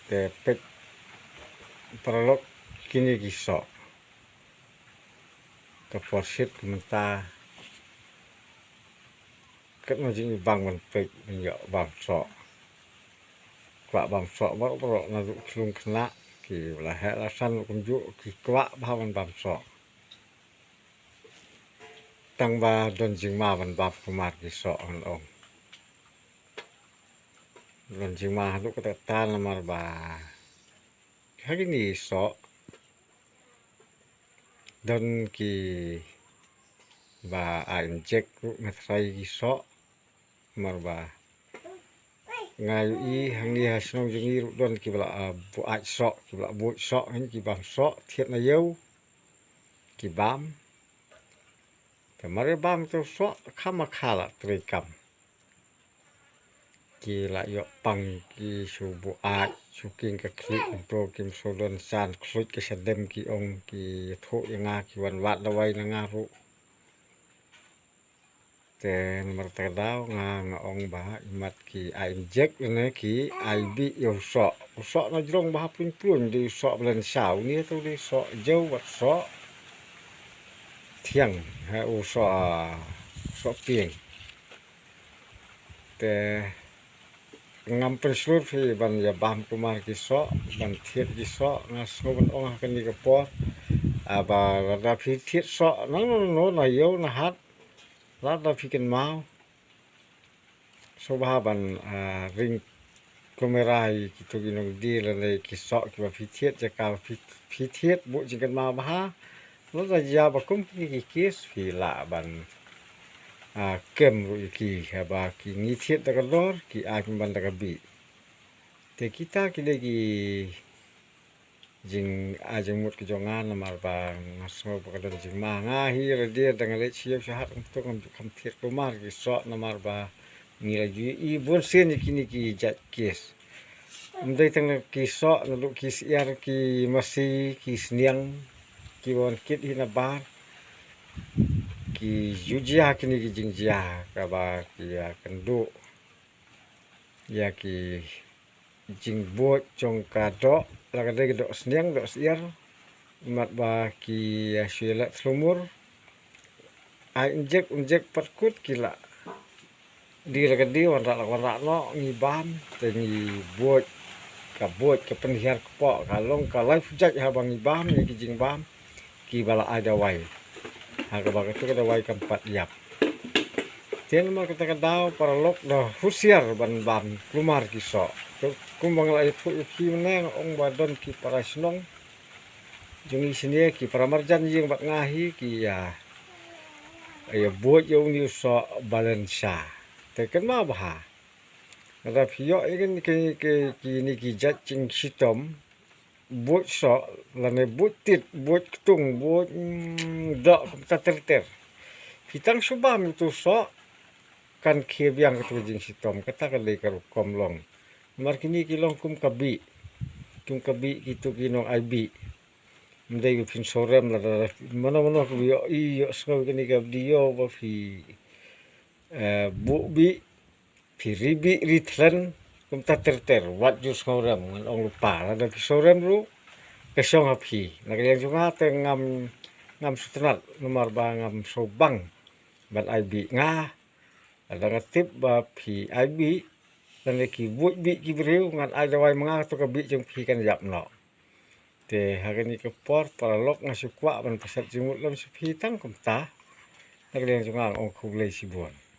Tepet perlok kini kisok ke porsit kementah ket majing bang menpek menjak bang sok kwak bang sok mak perok naduk kelung kena ki lahek lasan kunjuk ki kwak bahan bang sok tang ba don jing ma ban bab kumar kisok an ong don jing ma haduk kata tan lamar ba hari ni sok don ki ba injek ru ngatrai kisok mar ba ngayu i hang ni hasnong jingi ru don ki bala bu ai sok ki bala bu sok hin ki bang sok thiet na yeu ki bam kamare bam to sok khama khala tri kam ki la yo pang ki su bu ai su king ka kli pro kim so don san khlut ki sadem ki ong ki tho nga ki wan wat lawai na nga ru te nomor terdau nga ong ba imat ki injek ne ki bi yo sok na jrong ba pun di sok blen sau ni tu di sok jau wat sok thiang ha u sok pieng te ngam perslur fi ban ya bam kumar ki sok ban thiet ki sok na so ban ong kan ni ka por aba ra phi thiet sok no na yo na hat lada fikin mau soba ban ring komerai kitu ginong di le kisok ki fitiet jaka fitiet bu jingan ma baha lo da ja ba kum ki kis fi la ban kem ru ki ba ki ni thiet da dor ki a ban da bi te kita ki le ki jing ajeng mut ki jongan mar ba ngaso ba da jing ma nga hi re dia dengan le chiu sahat untuk kam thiet kumar ki sok na mar ba ngira ju i bon sen kini ki jat kes mdai tang ki sok na lu ki siar ki masi ki sniang ki won kit hina bar ki jujia kini ki jingjia ka ba ki kendu ya ki jing bot chong ka do la ka de do sniang do siar mat ba ki syela slumur ai injek patkut kila di la di warna no ngi bam te ngi bot ka penhiar ko ka long ka life jak ha bang bam ni ki jing bam ki bala ada wai ha ka ba tu ka wai ka 4 yap ten ma ka ta dau para lok do husiar ban bam kumar ki so to kumbang la itu ki meneng ong ba don ki para snong jungi sini ki para marjan jing bak ngahi ki ya bot yo ni so balansa te kan ma ba ra phio igen ki ni ki jat ching sitom bot so la ne bot tit bot tung bot do ta ter pitang subam tu so kan khie biang tu jing sitom kata ka le ka kom long mar kini ki long kum kabi itu kinong IB mdai gu fin sorem la mana ku yo i yo sko kini ka dio ba fi bu bi ribi ritlen kum ta ter wat ju sorem ngan ong lupa la da sorem ru ke song api na yang junga te ngam sutrat nomor ba ngam sobang ban IB nga ada ngatip ba fi IB dan ki buat bi ki breu ngan ada wai manga to ka bi jeng pi kan yap no te hari ni ke por para lok ngasu kwa ban pasat jimut lam su pi tang kum ta nak leng jungang ong khu lei si bon